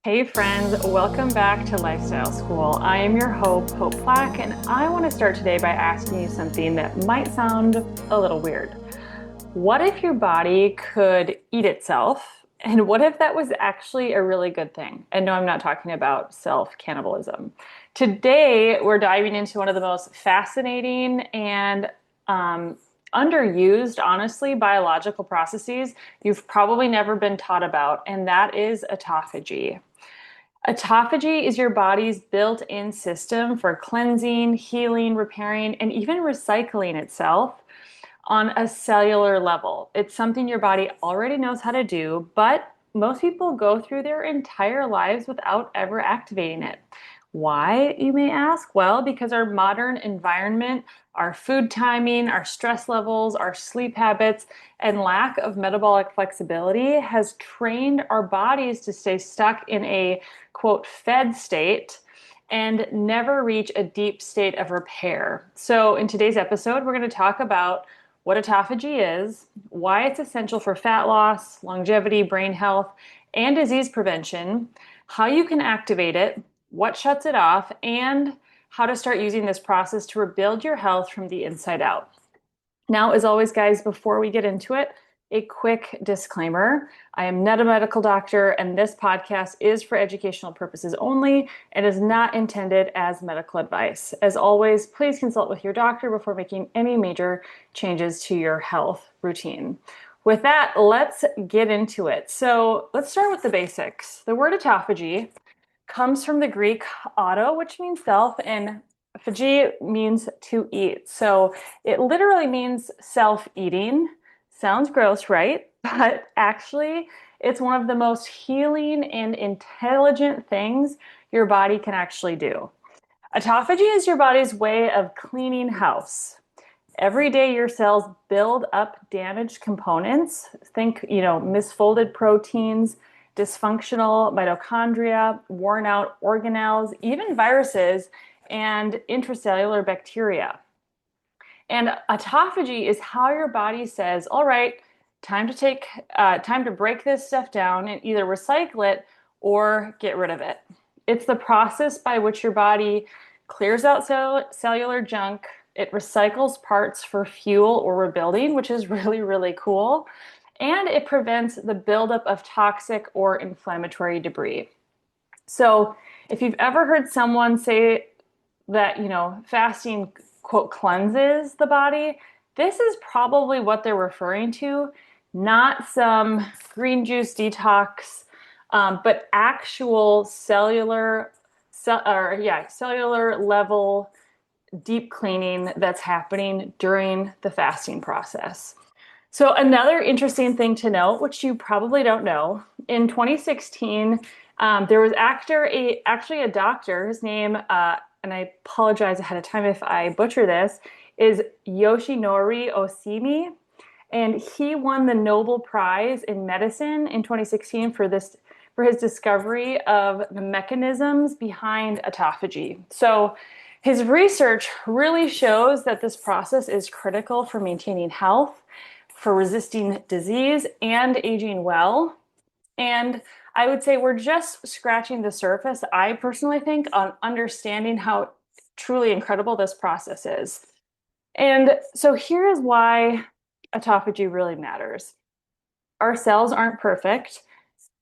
Hey friends, welcome back to Lifestyle School. I am your Hope Plack, and I want to start today by asking you something that might sound a little weird. What if your body could eat itself? And what if that was actually a really good thing? And no, I'm not talking about self-cannibalism. Today, we're diving into one of the most fascinating and underused, honestly, biological processes you've probably never been taught about, and that is autophagy. Autophagy is your body's built-in system for cleansing, healing, repairing, and even recycling itself on a cellular level. It's something your body already knows how to do, but most people go through their entire lives without ever activating it. Why, you may ask? Well, because our modern environment, our food timing, our stress levels, our sleep habits, and lack of metabolic flexibility has trained our bodies to stay stuck in a quote fed state and never reach a deep state of repair. So, in today's episode, we're going to talk about what autophagy is, why it's essential for fat loss, longevity, brain health, and disease prevention, how you can activate it, what shuts it off, and how to start using this process to rebuild your health from the inside out. Now, as always, guys, before we get into it, a quick disclaimer. I am not a medical doctor, and this podcast is for educational purposes only and is not intended as medical advice. As always, please consult with your doctor before making any major changes to your health routine. With that, let's get into it. So let's start with the basics. The word autophagy comes from the Greek auto, which means self, and phagy means to eat. So it literally means self-eating. Sounds gross, right? But actually, it's one of the most healing and intelligent things your body can actually do. Autophagy is your body's way of cleaning house. Every day your cells build up damaged components. Think, misfolded proteins, dysfunctional mitochondria, worn out organelles, even viruses, and intracellular bacteria. And autophagy is how your body says, all right, time to break this stuff down and either recycle it or get rid of it. It's the process by which your body clears out cellular junk. It recycles parts for fuel or rebuilding, which is really, really cool. And it prevents the buildup of toxic or inflammatory debris. So if you've ever heard someone say that, fasting, quote, cleanses the body, this is probably what they're referring to, not some green juice detox, but actual cellular level deep cleaning that's happening during the fasting process. So another interesting thing to note, which you probably don't know, in 2016, there was actually a doctor, his name, and I apologize ahead of time if I butcher this, is Yoshinori Osimi. And he won the Nobel Prize in Medicine in 2016 for his discovery of the mechanisms behind autophagy. So his research really shows that this process is critical for maintaining health, for resisting disease, and aging well. And I would say we're just scratching the surface, I personally think, on understanding how truly incredible this process is. And so here is why autophagy really matters. Our cells aren't perfect.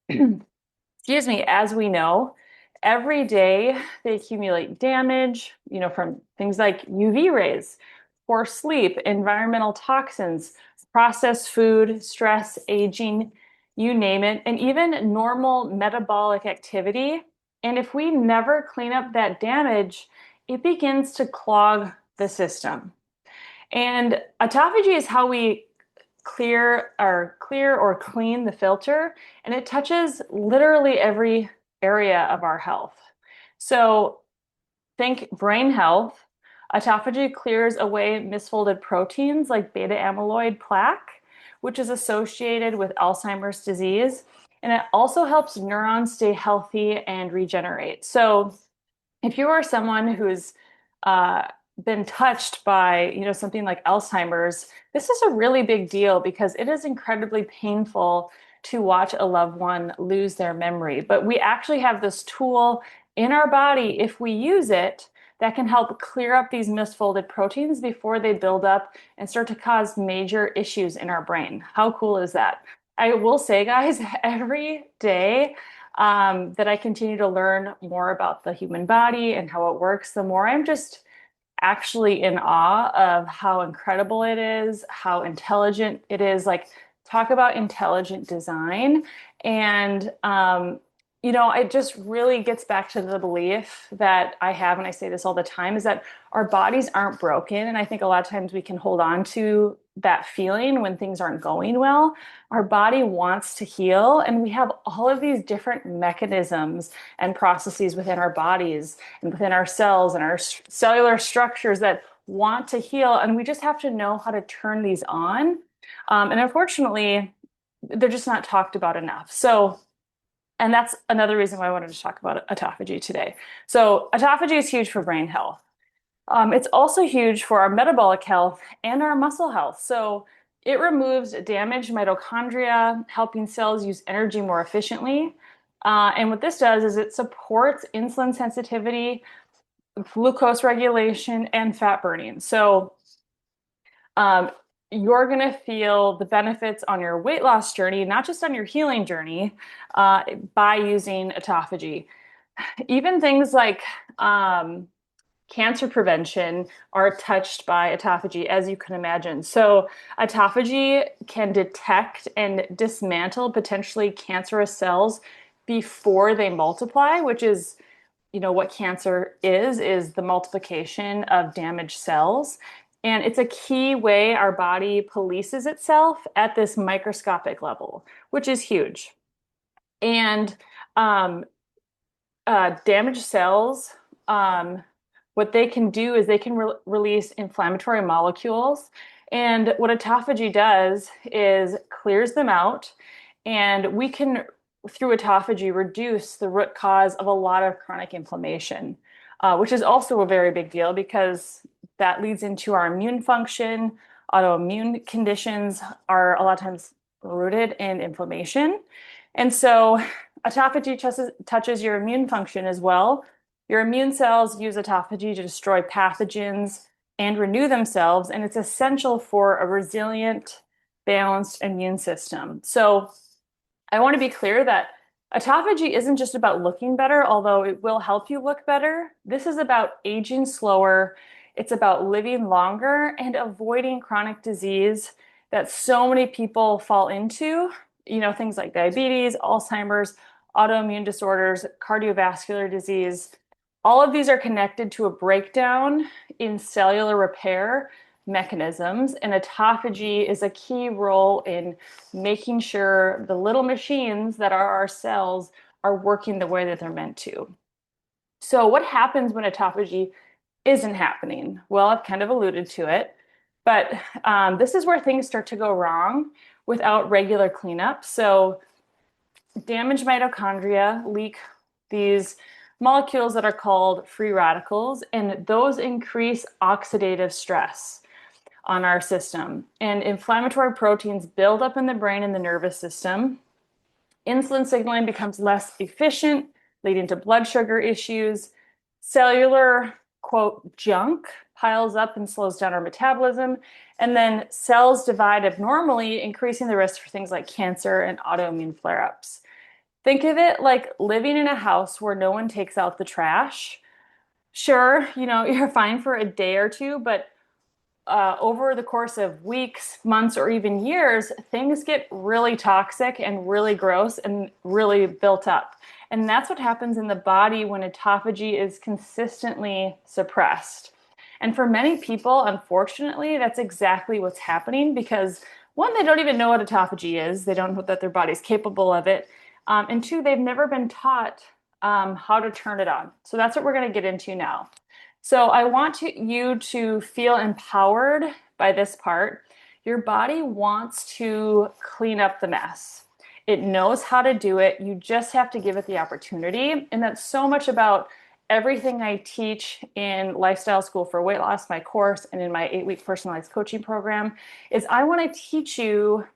Excuse me, as we know, every day they accumulate damage, from things like UV rays, poor sleep, environmental toxins, processed food, stress, aging, you name it, and even normal metabolic activity. And if we never clean up that damage, it begins to clog the system. And autophagy is how we clear or clean the filter, and it touches literally every area of our health. So think brain health. Autophagy clears away misfolded proteins like beta amyloid plaque, which is associated with Alzheimer's disease. And it also helps neurons stay healthy and regenerate. So if you are someone who's been touched by, something like Alzheimer's, this is a really big deal because it is incredibly painful to watch a loved one lose their memory. But we actually have this tool in our body, if we use it, that can help clear up these misfolded proteins before they build up and start to cause major issues in our brain. How cool is that? I will say, guys, every day that I continue to learn more about the human body and how it works, the more I'm just actually in awe of how incredible it is, how intelligent it is. Like, talk about intelligent design. And, it just really gets back to the belief that I have, and I say this all the time, is that our bodies aren't broken. And I think a lot of times we can hold on to that feeling when things aren't going well. Our body wants to heal, and we have all of these different mechanisms and processes within our bodies and within our cells and our cellular structures that want to heal. And we just have to know how to turn these on. And unfortunately, they're just not talked about enough. And that's another reason why I wanted to talk about autophagy today. So autophagy is huge for brain health. It's also huge for our metabolic health and our muscle health. So it removes damaged mitochondria, helping cells use energy more efficiently. And what this does is it supports insulin sensitivity, glucose regulation, and fat burning. So you're going to feel the benefits on your weight loss journey, not just on your healing journey, by using autophagy. Even things like cancer prevention are touched by autophagy, as you can imagine. So autophagy can detect and dismantle potentially cancerous cells before they multiply, which is what cancer is the multiplication of damaged cells. And it's a key way our body polices itself at this microscopic level, which is huge. And damaged cells, what they can do is they can release inflammatory molecules. And what autophagy does is clears them out. And we can, through autophagy, reduce the root cause of a lot of chronic inflammation, which is also a very big deal because that leads into our immune function. Autoimmune conditions are a lot of times rooted in inflammation. And so autophagy touches your immune function as well. Your immune cells use autophagy to destroy pathogens and renew themselves, and it's essential for a resilient, balanced immune system. So I want to be clear that autophagy isn't just about looking better, although it will help you look better. This is about aging slower. It's about living longer and avoiding chronic disease that so many people fall into, things like diabetes, Alzheimer's, autoimmune disorders, cardiovascular disease. All of these are connected to a breakdown in cellular repair mechanisms, and autophagy is a key role in making sure the little machines that are our cells are working the way that they're meant to. So what happens when autophagy isn't happening? Well, I've kind of alluded to it, but this is where things start to go wrong without regular cleanup. So damaged mitochondria leak these molecules that are called free radicals, and those increase oxidative stress on our system. And inflammatory proteins build up in the brain and the nervous system. Insulin signaling becomes less efficient, leading to blood sugar issues. Cellular, quote, junk piles up and slows down our metabolism. And then cells divide abnormally, increasing the risk for things like cancer and autoimmune flare-ups. Think of it like living in a house where no one takes out the trash. Sure, you're fine for a day or two, but over the course of weeks, months, or even years, things get really toxic and really gross and really built up. And that's what happens in the body when autophagy is consistently suppressed. And for many people, unfortunately, that's exactly what's happening because one, they don't even know what autophagy is. They don't know that their body's capable of it. And two, they've never been taught how to turn it on. So that's what we're going to get into now. So I want you to feel empowered by this part. Your body wants to clean up the mess. It knows how to do it. You just have to give it the opportunity. And that's so much about everything I teach in Lifestyle School for Weight Loss, my course, and in my 8-week personalized coaching program, is I want to teach you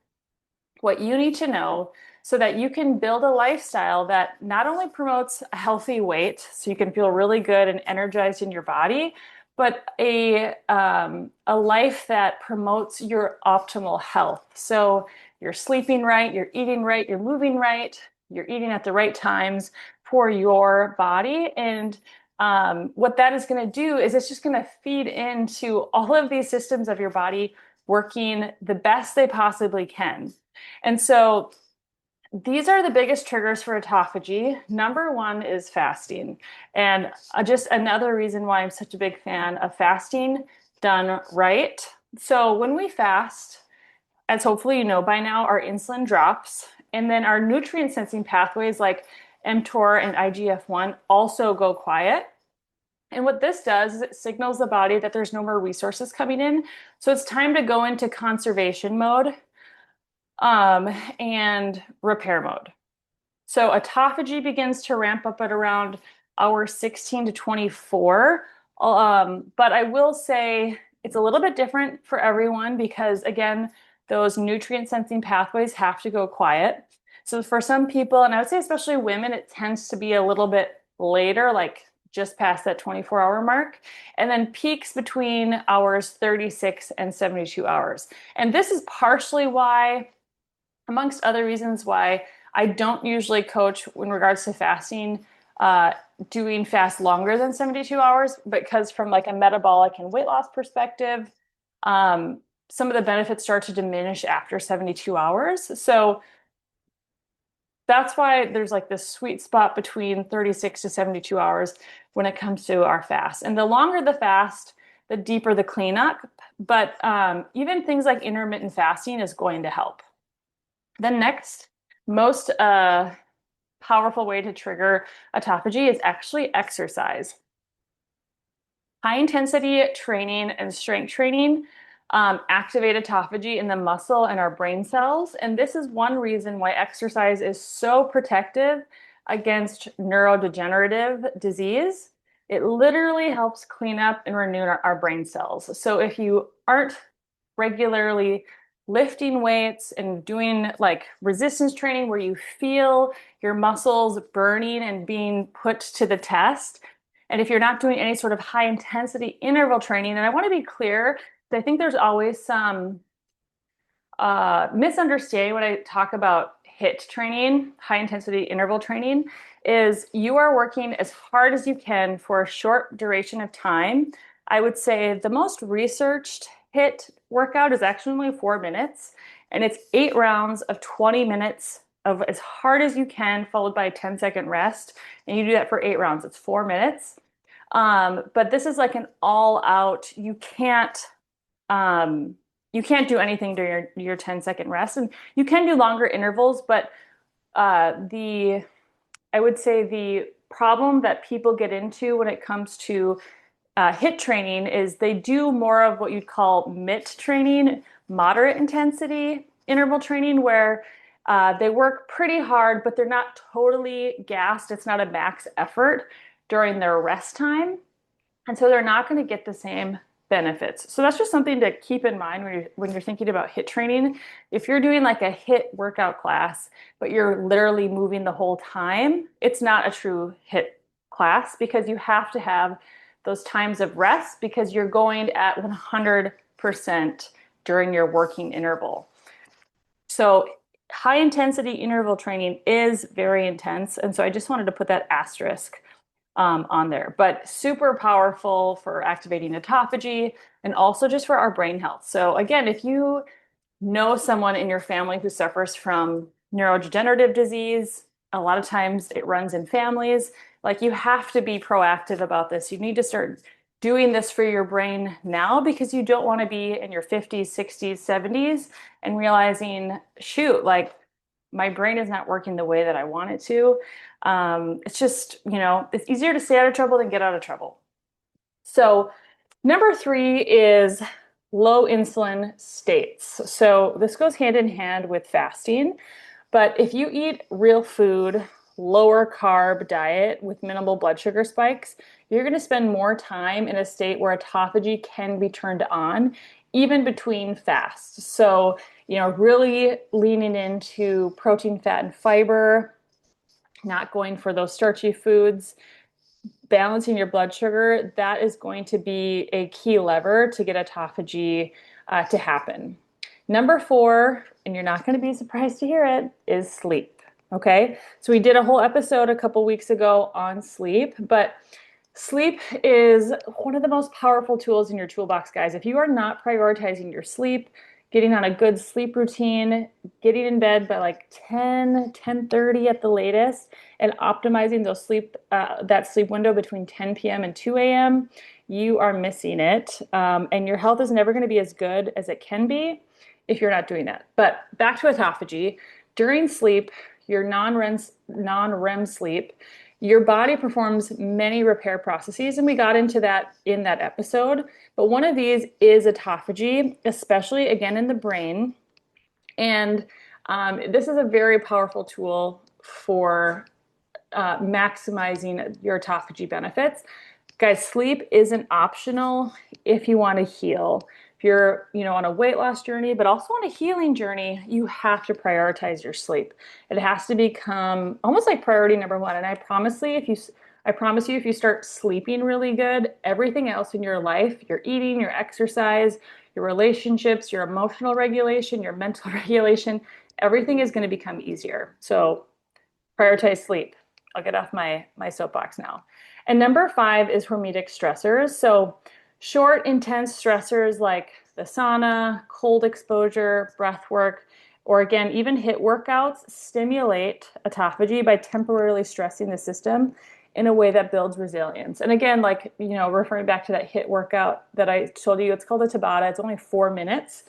what you need to know so that you can build a lifestyle that not only promotes a healthy weight, so you can feel really good and energized in your body, but a life that promotes your optimal health. So you're sleeping right, you're eating right, you're moving right, you're eating at the right times for your body. And what that is going to do is it's just going to feed into all of these systems of your body working the best they possibly can. And so these are the biggest triggers for autophagy. Number one is fasting. And just another reason why I'm such a big fan of fasting done right. So when we fast, as hopefully you know by now, our insulin drops, and then our nutrient sensing pathways like mTOR and IGF-1 also go quiet. And what this does is it signals the body that there's no more resources coming in. So it's time to go into conservation mode and repair mode. So autophagy begins to ramp up at around hour 16 to 24. But I will say it's a little bit different for everyone because, again, those nutrient sensing pathways have to go quiet. So for some people, and I would say especially women, it tends to be a little bit later, like just past that 24-hour mark, and then peaks between hours 36 and 72 hours. And this is partially why, amongst other reasons, why I don't usually coach in regards to fasting, doing fast longer than 72 hours, because from like a metabolic and weight loss perspective, some of the benefits start to diminish after 72 hours. So that's why there's like this sweet spot between 36 to 72 hours when it comes to our fast. And the longer the fast, the deeper the cleanup. But even things like intermittent fasting is going to help. Then next, most powerful way to trigger autophagy is actually exercise. High intensity training and strength training activate autophagy in the muscle and our brain cells. And this is one reason why exercise is so protective against neurodegenerative disease. It literally helps clean up and renew our brain cells. So if you aren't regularly lifting weights and doing like resistance training where you feel your muscles burning and being put to the test, and if you're not doing any sort of high intensity interval training, and I want to be clear, I think there's always some misunderstanding when I talk about HIIT training, high intensity interval training, is you are working as hard as you can for a short duration of time. I would say the most researched HIIT workout is actually only 4 minutes, and it's 8 rounds of 20 minutes of as hard as you can, followed by a 10-second rest. And you do that for 8 rounds. It's 4 minutes. But this is like an all out, you can't do anything during your 10-second rest. And you can do longer intervals, but I would say the problem that people get into when it comes to HIIT training is they do more of what you'd call MIT training, moderate intensity interval training, where they work pretty hard, but they're not totally gassed. It's not a max effort during their rest time. And so they're not going to get the same benefits. So that's just something to keep in mind when you're thinking about HIIT training. If you're doing like a HIIT workout class, but you're literally moving the whole time, it's not a true HIIT class because you have to have those times of rest because you're going at 100% during your working interval. So high intensity interval training is very intense. And so I just wanted to put that asterisk on there, but super powerful for activating autophagy and also just for our brain health. So again, if you know someone in your family who suffers from neurodegenerative disease, a lot of times it runs in families, like you have to be proactive about this. You need to start doing this for your brain now because you don't want to be in your 50s, 60s, 70s and realizing, shoot, like my brain is not working the way that I want it to. It's just, it's easier to stay out of trouble than get out of trouble. So number 3 is low insulin states. So this goes hand in hand with fasting, but if you eat real food, lower carb diet with minimal blood sugar spikes, you're going to spend more time in a state where autophagy can be turned on, even between fasts. So Really leaning into protein, fat, and fiber, not going for those starchy foods, balancing your blood sugar, that is going to be a key lever to get autophagy to happen. Number four, and you're not going to be surprised to hear it, is sleep. Okay, so we did a whole episode a couple weeks ago on sleep, but sleep is one of the most powerful tools in your toolbox, guys. If you are not prioritizing your sleep, getting on a good sleep routine, getting in bed by like 10:30 at the latest, and optimizing that sleep window between 10 p.m. and 2 a.m., you are missing it. And your health is never going to be as good as it can be if you're not doing that. But back to autophagy. During sleep, your non-REM sleep, your body performs many repair processes, and we got into that in that episode. But one of these is autophagy, especially again in the brain. And this is a very powerful tool for maximizing your autophagy benefits. Guys, sleep isn't optional if you want to heal. If you're, on a weight loss journey, but also on a healing journey, you have to prioritize your sleep. It has to become almost like priority number one. And I promise you, if you start sleeping really good, everything else in your life, your eating, your exercise, your relationships, your emotional regulation, your mental regulation, everything is going to become easier. So prioritize sleep. I'll get off my soapbox now. And number five is hormetic stressors. So short, intense stressors like the sauna, cold exposure, breath work, or again, even HIIT workouts stimulate autophagy by temporarily stressing the system in a way that builds resilience. And again, referring back to that HIIT workout that I told you, it's called a Tabata. It's only 4 minutes.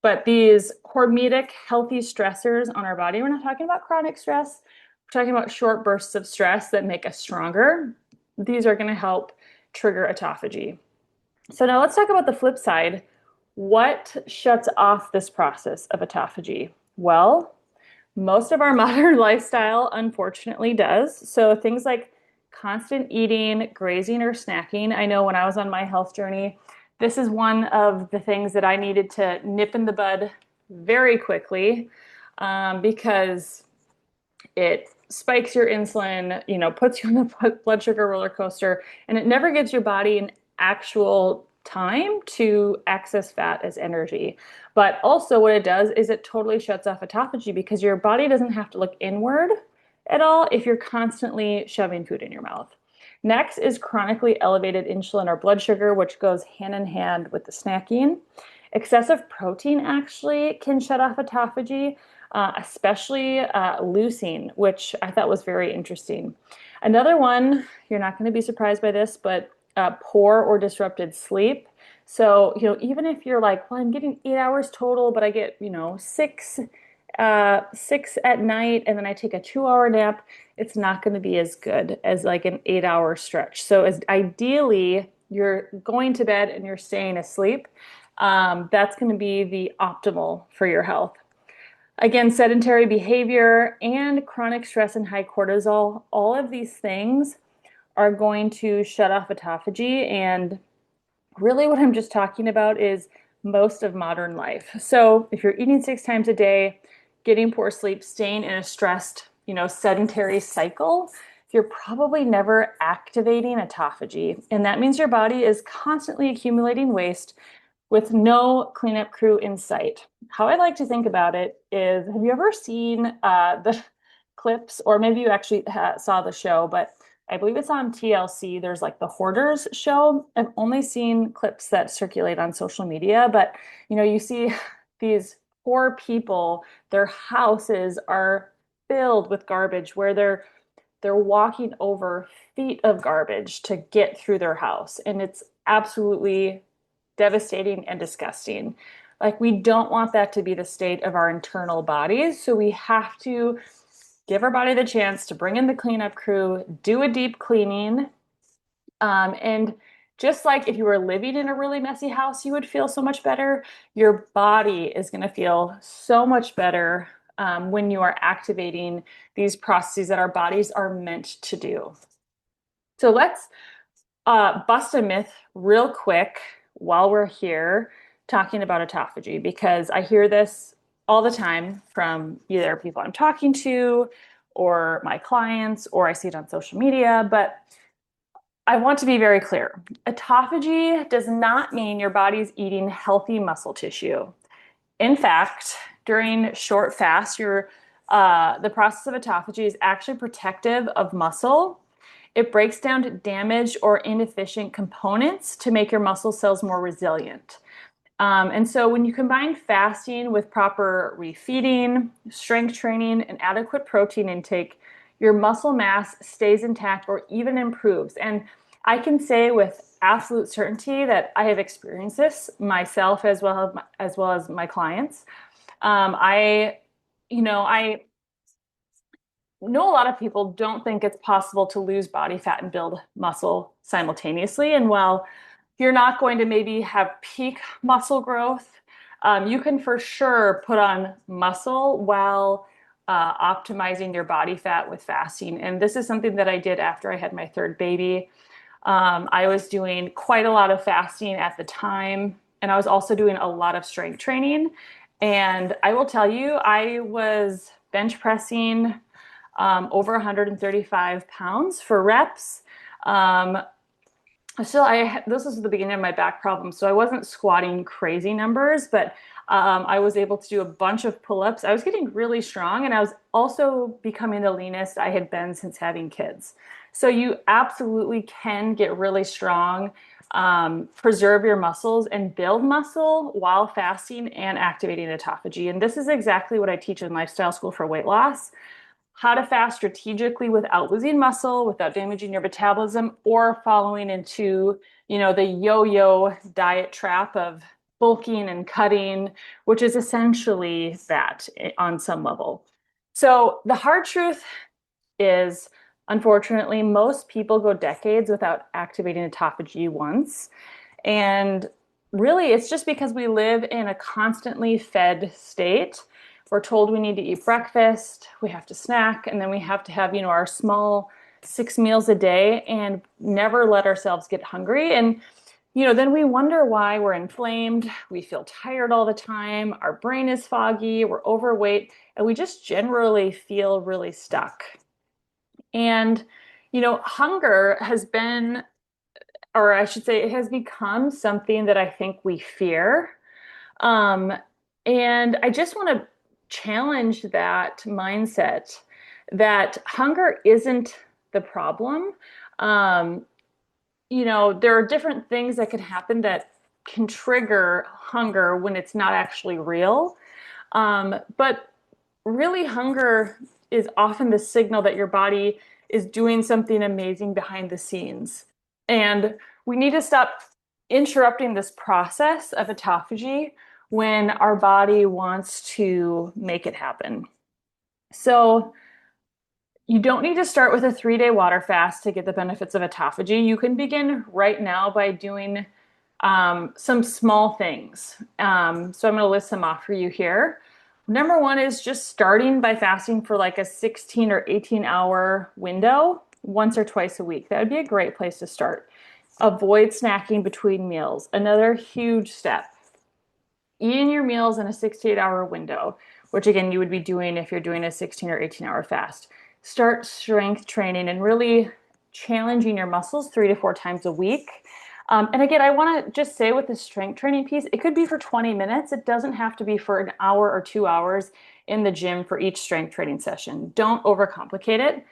But these hormetic, healthy stressors on our body, we're not talking about chronic stress. We're talking about short bursts of stress that make us stronger. These are going to help trigger autophagy. So now let's talk about the flip side. What shuts off this process of autophagy? Well, most of our modern lifestyle unfortunately does. So things like constant eating, grazing, or snacking. I know when I was on my health journey, this is one of the things that I needed to nip in the bud very quickly because it spikes your insulin, puts you on the blood sugar roller coaster, and it never gives your body an actual time to access fat as energy. But also what it does is it totally shuts off autophagy because your body doesn't have to look inward at all if you're constantly shoving food in your mouth. Next is chronically elevated insulin or blood sugar, which goes hand in hand with the snacking. Excessive protein actually can shut off autophagy, especially leucine, which I thought was very interesting. Another one, you're not going to be surprised by this, but poor or disrupted sleep. So, even if you're like, well, I'm getting 8 hours total, but I get, six at night, and then I take a 2 hour nap, it's not going to be as good as like an 8 hour stretch. So as ideally you're going to bed and you're staying asleep, that's going to be the optimal for your health. Again, sedentary behavior and chronic stress and high cortisol, all of these things are going to shut off autophagy. And really what I'm just talking about is most of modern life. So if you're eating 6 times a day, getting poor sleep, staying in a stressed, sedentary cycle, you're probably never activating autophagy. And that means your body is constantly accumulating waste with no cleanup crew in sight. How I like to think about it is, have you ever seen the clips, or maybe you actually saw the show, but I believe it's on TLC. There's like the Hoarders show. I've only seen clips that circulate on social media, but you see these poor people, their houses are filled with garbage where they're walking over feet of garbage to get through their house. And it's absolutely devastating and disgusting. Like, we don't want that to be the state of our internal bodies. So we have to give our body the chance to bring in the cleanup crew, do a deep cleaning. And just like if you were living in a really messy house, you would feel so much better. Your body is going to feel so much better when you are activating these processes that our bodies are meant to do. So let's bust a myth real quick while we're here talking about autophagy, because I hear this all the time from either people I'm talking to or my clients, or I see it on social media. But I want to be very clear. Autophagy does not mean your body's eating healthy muscle tissue. In fact, during short fasts, the process of autophagy is actually protective of muscle. It breaks down damaged or inefficient components to make your muscle cells more resilient. And so when you combine fasting with proper refeeding, strength training, and adequate protein intake, your muscle mass stays intact or even improves. And I can say with absolute certainty that I have experienced this myself as well as my clients. I, I know a lot of people don't think it's possible to lose body fat and build muscle simultaneously. And while you're not going to maybe have peak muscle growth, you can for sure put on muscle while optimizing your body fat with fasting. And this is something that I did after I had my third baby. I was doing quite a lot of fasting at the time, and I was also doing a lot of strength training. And I will tell you, I was bench pressing over 135 pounds for reps. This was the beginning of my back problem, so I wasn't squatting crazy numbers, but I was able to do a bunch of pull-ups. I was getting really strong, and I was also becoming the leanest I had been since having kids. So you absolutely can get really strong, preserve your muscles, and build muscle while fasting and activating autophagy. And this is exactly what I teach in Lifestyle School for Weight Loss: how to fast strategically without losing muscle, without damaging your metabolism, or following into, the yo-yo diet trap of bulking and cutting, which is essentially that on some level. So the hard truth is, unfortunately, most people go decades without activating autophagy once. And really, it's just because we live in a constantly fed state. We're told we need to eat breakfast, we have to snack, and then we have to have, our small 6 meals a day and never let ourselves get hungry. And, then we wonder why we're inflamed, we feel tired all the time, our brain is foggy, we're overweight, and we just generally feel really stuck. And, hunger has been, or I should say, it has become something that I think we fear. Um, and I just want to challenge that mindset that hunger isn't the problem. Um, there are different things that can happen that can trigger hunger when it's not actually real. But really, hunger is often the signal that your body is doing something amazing behind the scenes. And we need to stop interrupting this process of autophagy when our body wants to make it happen. So you don't need to start with a 3-day water fast to get the benefits of autophagy. You can begin right now by doing some small things. So I'm going to list them off for you here. Number one is just starting by fasting for like a 16 or 18-hour window once or twice a week. That would be a great place to start. Avoid snacking between meals. Another huge step. Eating your meals in a 6 to 8 hour window, which again, you would be doing if you're doing a 16 or 18-hour fast. Start strength training and really challenging your muscles 3 to 4 times a week. And again, I want to just say with the strength training piece, it could be for 20 minutes. It doesn't have to be for an hour or 2 hours in the gym for each strength training session. Don't overcomplicate it.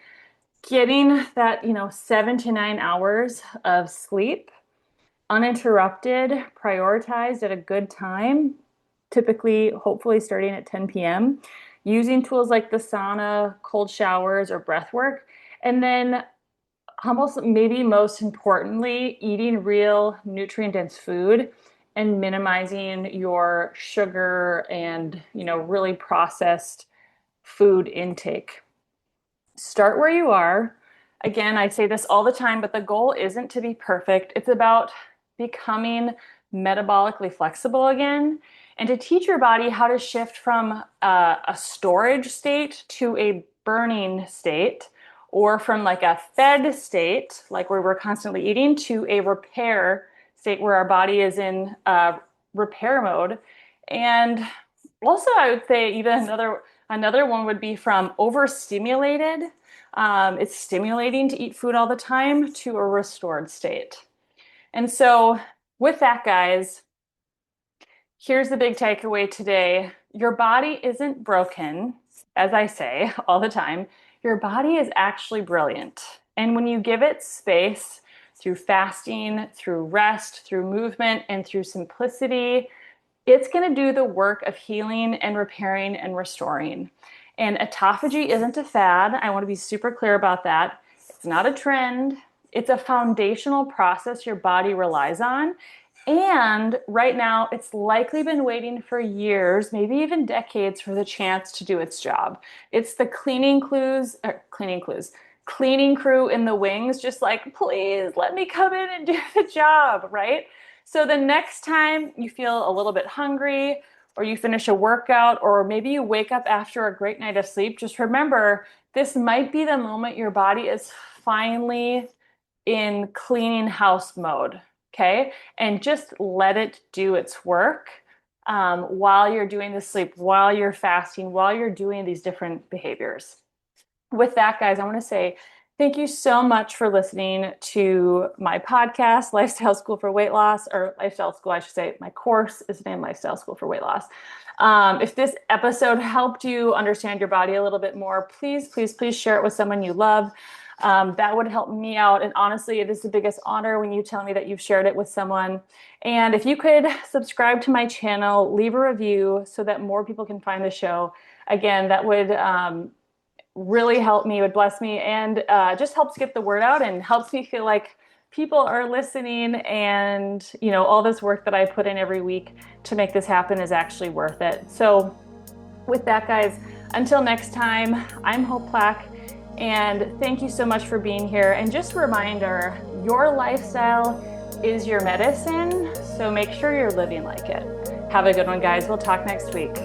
Getting that, 7 to 9 hours of sleep, uninterrupted, prioritized at a good time, typically, hopefully starting at 10 p.m., using tools like the sauna, cold showers, or breath work, and then almost maybe most importantly, eating real nutrient-dense food and minimizing your sugar and, really processed food intake. Start where you are. Again, I say this all the time, but the goal isn't to be perfect. It's about becoming metabolically flexible again and to teach your body how to shift from a storage state to a burning state, or from like a fed state, like where we're constantly eating, to a repair state where our body is in repair mode. And Also, I would say even another one would be from overstimulated. It's stimulating to eat food all the time to a restored state. And so, with that, guys, here's the big takeaway today. Your body isn't broken, as I say all the time. Your body is actually brilliant. And when you give it space through fasting, through rest, through movement, and through simplicity, it's going to do the work of healing and repairing and restoring. And autophagy isn't a fad. I want to be super clear about that. It's not a trend. It's a foundational process your body relies on. And right now, it's likely been waiting for years, maybe even decades, for the chance to do its job. It's the cleaning crew in the wings, just like, please let me come in and do the job, right? So the next time you feel a little bit hungry, or you finish a workout, or maybe you wake up after a great night of sleep, just remember this might be the moment your body is finally in cleaning house mode. Okay. And just let it do its work while you're doing the sleep, while you're fasting, while you're doing these different behaviors. With that, guys, I want to say thank you so much for listening to my podcast, Lifestyle School for Weight Loss, or Lifestyle School, I should say. My course is named Lifestyle School for Weight Loss. If this episode helped you understand your body a little bit more, please, please, please share it with someone you love. That would help me out. And honestly, it is the biggest honor when you tell me that you've shared it with someone. And if you could subscribe to my channel, leave a review so that more people can find the show. Again, that would really help me, would bless me, and just helps get the word out and helps me feel like people are listening, and all this work that I put in every week to make this happen is actually worth it. So with that, guys, until next time, I'm Hope Plack, and thank you so much for being here. And just a reminder, your lifestyle is your medicine, so make sure you're living like it. Have a good one, guys. We'll talk next week.